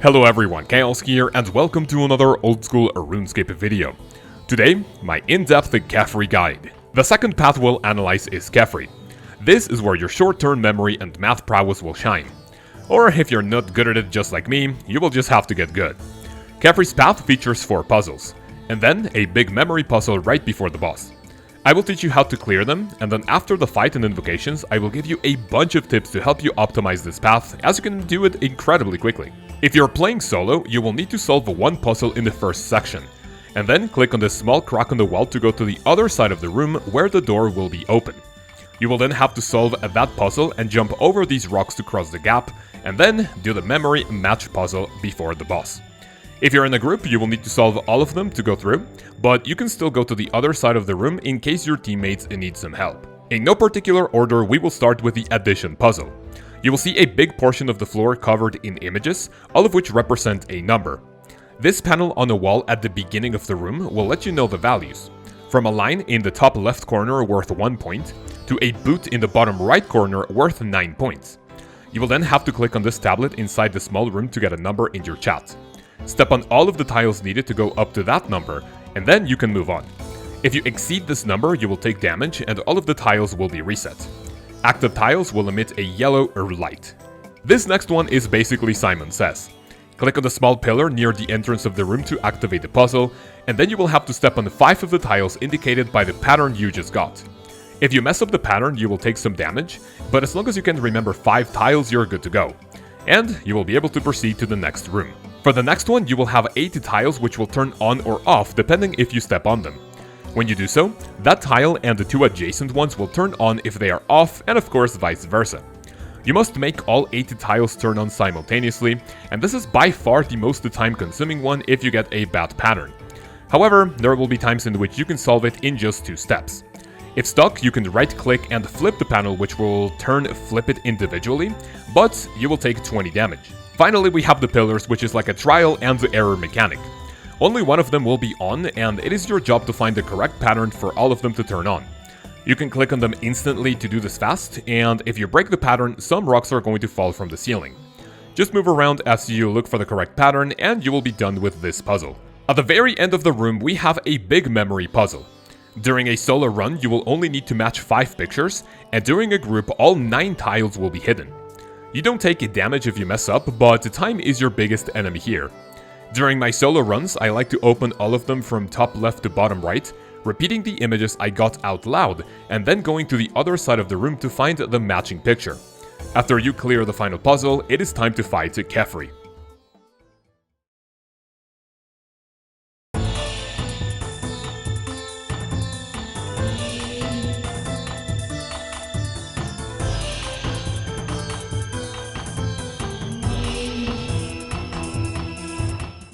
Hello everyone, Chaos here, and welcome to another old school RuneScape video. Today, my in-depth Kephri guide. The second path we'll analyze is Kephri. This is where your short-term memory and math prowess will shine. Or if you're not good at it just like me, you will just have to get good. Kephri's path features 4 puzzles, and then a big memory puzzle right before the boss. I will teach you how to clear them, and then after the fight and invocations, I will give you a bunch of tips to help you optimize this path, as you can do it incredibly quickly. If you're playing solo, you will need to solve one puzzle in the first section, and then click on the small crack on the wall to go to the other side of the room where the door will be open. You will then have to solve that puzzle and jump over these rocks to cross the gap, and then do the memory match puzzle before the boss. If you're in a group, you will need to solve all of them to go through, but you can still go to the other side of the room in case your teammates need some help. In no particular order, we will start with the addition puzzle. You will see a big portion of the floor covered in images, all of which represent a number. This panel on the wall at the beginning of the room will let you know the values. From a line in the top left corner worth 1 point, to a boot in the bottom right corner worth 9 points. You will then have to click on this tablet inside the small room to get a number in your chat. Step on all of the tiles needed to go up to that number, and then you can move on. If you exceed this number, you will take damage and all of the tiles will be reset. Active tiles will emit a yellow light. This next one is basically Simon Says. Click on the small pillar near the entrance of the room to activate the puzzle, and then you will have to step on 5 of the tiles indicated by the pattern you just got. If you mess up the pattern, you will take some damage, but as long as you can remember 5 tiles, you're good to go. And you will be able to proceed to the next room. For the next one, you will have 8 tiles which will turn on or off depending if you step on them. When you do so, that tile and the 2 adjacent ones will turn on if they are off, and of course vice versa. You must make all 8 tiles turn on simultaneously, and this is by far the most time-consuming one if you get a bad pattern. However, there will be times in which you can solve it in just 2 steps. If stuck, you can right-click and flip the panel, which will flip it individually, but you will take 20 damage. Finally, we have the pillars, which is like a trial and error mechanic. Only one of them will be on, and it is your job to find the correct pattern for all of them to turn on. You can click on them instantly to do this fast, and if you break the pattern, some rocks are going to fall from the ceiling. Just move around as you look for the correct pattern, and you will be done with this puzzle. At the very end of the room, we have a big memory puzzle. During a solo run, you will only need to match 5 pictures, and during a group, all 9 tiles will be hidden. You don't take damage if you mess up, but time is your biggest enemy here. During my solo runs, I like to open all of them from top left to bottom right, repeating the images I got out loud, and then going to the other side of the room to find the matching picture. After you clear the final puzzle, it is time to fight Kephri.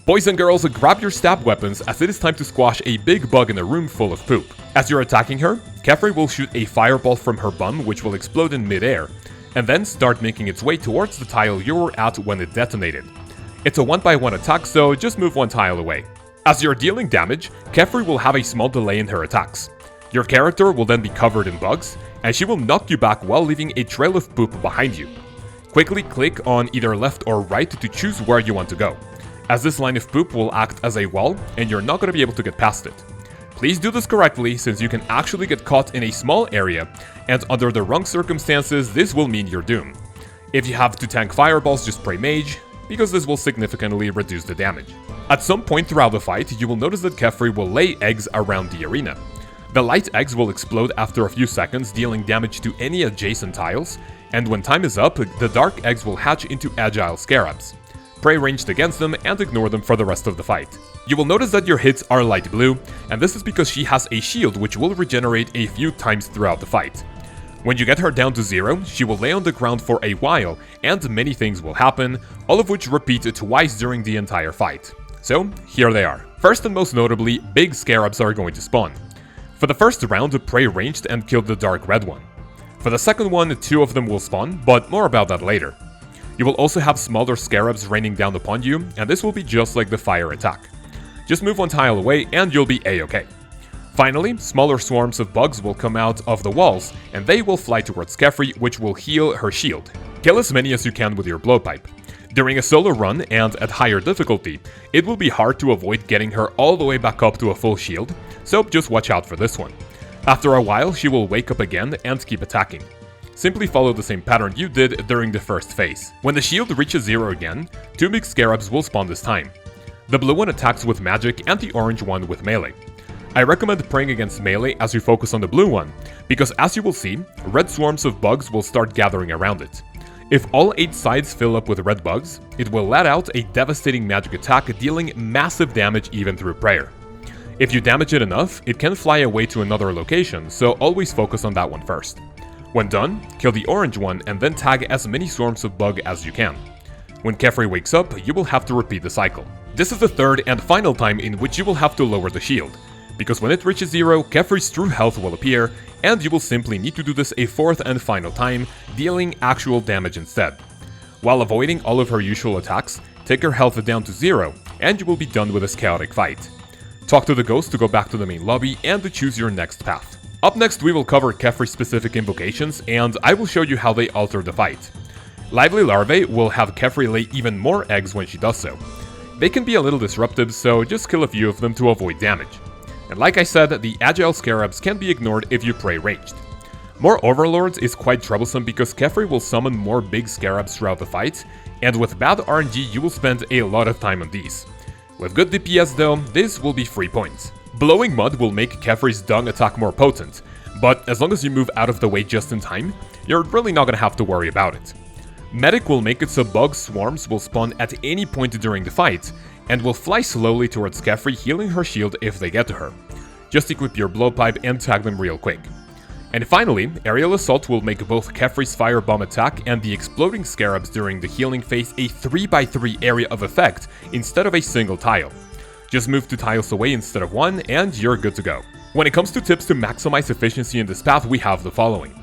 Boys and girls, grab your stab weapons as it is time to squash a big bug in a room full of poop. As you're attacking her, Kephri will shoot a fireball from her bum which will explode in midair, and then start making its way towards the tile you were at when it detonated. It's a 1x1 attack, so just move 1 tile away. As you're dealing damage, Kephri will have a small delay in her attacks. Your character will then be covered in bugs, and she will knock you back while leaving a trail of poop behind you. Quickly click on either left or right to choose where you want to go, as this line of poop will act as a wall, and you're not going to be able to get past it. Please do this correctly, since you can actually get caught in a small area, and under the wrong circumstances, this will mean you're doomed. If you have to tank fireballs, just pray mage, because this will significantly reduce the damage. At some point throughout the fight, you will notice that Kephri will lay eggs around the arena. The light eggs will explode after a few seconds, dealing damage to any adjacent tiles, and when time is up, the dark eggs will hatch into agile scarabs. Pray ranged against them and ignore them for the rest of the fight. You will notice that your hits are light blue, and this is because she has a shield which will regenerate a few times throughout the fight. When you get her down to 0, she will lay on the ground for a while, and many things will happen, all of which repeat twice during the entire fight. So, here they are. First and most notably, big scarabs are going to spawn. For the first round, Pray ranged and killed the dark red one. For the second one, 2 of them will spawn, but more about that later. You will also have smaller scarabs raining down upon you, and this will be just like the fire attack. Just move 1 tile away and you'll be a-okay. Finally, smaller swarms of bugs will come out of the walls, and they will fly towards Kephri, which will heal her shield. Kill as many as you can with your blowpipe. During a solo run and at higher difficulty, it will be hard to avoid getting her all the way back up to a full shield, so just watch out for this one. After a while, she will wake up again and keep attacking. Simply follow the same pattern you did during the first phase. When the shield reaches 0 again, 2 big scarabs will spawn this time. The blue one attacks with magic and the orange one with melee. I recommend praying against melee as you focus on the blue one, because as you will see, red swarms of bugs will start gathering around it. If all 8 sides fill up with red bugs, it will let out a devastating magic attack dealing massive damage even through prayer. If you damage it enough, it can fly away to another location, so always focus on that one first. When done, kill the orange one and then tag as many swarms of bug as you can. When Kephri wakes up, you will have to repeat the cycle. This is the third and final time in which you will have to lower the shield, because when it reaches 0, Kephri's true health will appear, and you will simply need to do this a fourth and final time, dealing actual damage instead. While avoiding all of her usual attacks, take her health down to 0, and you will be done with this chaotic fight. Talk to the ghost to go back to the main lobby and to choose your next path. Up next, we will cover Kephri-specific invocations, and I will show you how they alter the fight. Lively Larvae will have Kephri lay even more eggs when she does so. They can be a little disruptive, so just kill a few of them to avoid damage. And like I said, the agile scarabs can be ignored if you pray ranged. More overlords is quite troublesome because Kephri will summon more big scarabs throughout the fight, and with bad RNG you will spend a lot of time on these. With good DPS though, this will be free points. Blowing Mud will make Kephri's dung attack more potent, but as long as you move out of the way just in time, you're really not gonna have to worry about it. Medic will make it so bug swarms will spawn at any point during the fight, and will fly slowly towards Kephri, healing her shield if they get to her. Just equip your blowpipe and tag them real quick. And finally, Aerial Assault will make both Kephri's Firebomb attack and the exploding scarabs during the healing phase a 3x3 area of effect instead of a single tile. Just move 2 tiles away instead of 1 and you're good to go. When it comes to tips to maximize efficiency in this path, we have the following.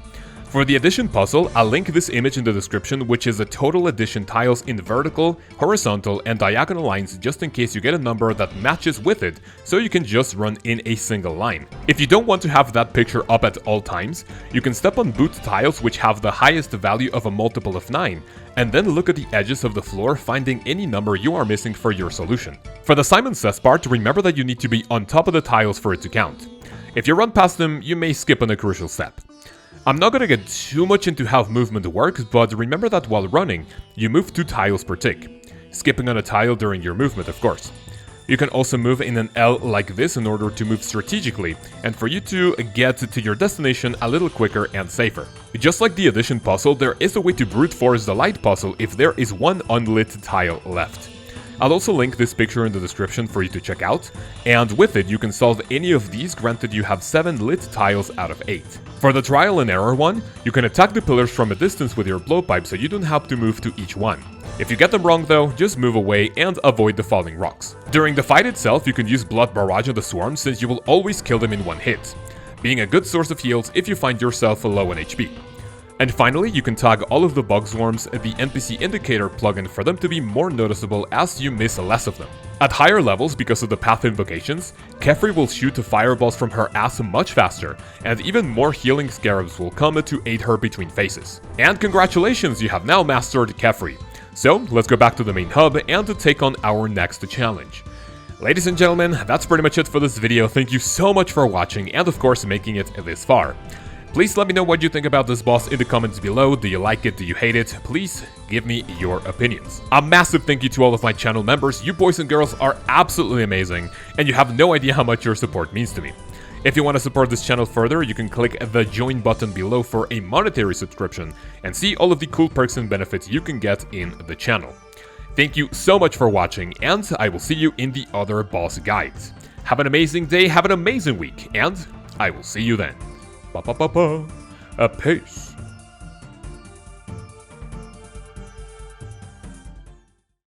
For the addition puzzle, I'll link this image in the description, which is the total addition tiles in vertical, horizontal, and diagonal lines just in case you get a number that matches with it, so you can just run in a single line. If you don't want to have that picture up at all times, you can step on boot tiles which have the highest value of a multiple of 9, and then look at the edges of the floor, finding any number you are missing for your solution. For the Simon Says part, remember that you need to be on top of the tiles for it to count. If you run past them, you may skip on a crucial step. I'm not gonna get too much into how movement works, but remember that while running, you move 2 tiles per tick, skipping on a tile during your movement, of course. You can also move in an L like this in order to move strategically, and for you to get to your destination a little quicker and safer. Just like the addition puzzle, there is a way to brute force the light puzzle if there is 1 unlit tile left. I'll also link this picture in the description for you to check out, and with it you can solve any of these granted you have 7 lit tiles out of 8. For the trial and error one, you can attack the pillars from a distance with your blowpipe so you don't have to move to each one. If you get them wrong though, just move away and avoid the falling rocks. During the fight itself, you can use Blood Barrage on the swarm since you will always kill them in 1 hit, being a good source of heals if you find yourself low on HP. And finally, you can tag all of the bug swarms at the NPC indicator plugin for them to be more noticeable as you miss less of them. At higher levels, because of the path invocations, Kephri will shoot fireballs from her ass much faster, and even more healing scarabs will come to aid her between phases. And congratulations, you have now mastered Kephri. So, let's go back to the main hub and to take on our next challenge. Ladies and gentlemen, that's pretty much it for this video. Thank you so much for watching and of course making it this far. Please let me know what you think about this boss in the comments below. Do you like it? Do you hate it? Please give me your opinions. A massive thank you to all of my channel members. You boys and girls are absolutely amazing, and you have no idea how much your support means to me. If you want to support this channel further, you can click the join button below for a monetary subscription and see all of the cool perks and benefits you can get in the channel. Thank you so much for watching, and I will see you in the other boss guides. Have an amazing day, have an amazing week, and I will see you then. Peace.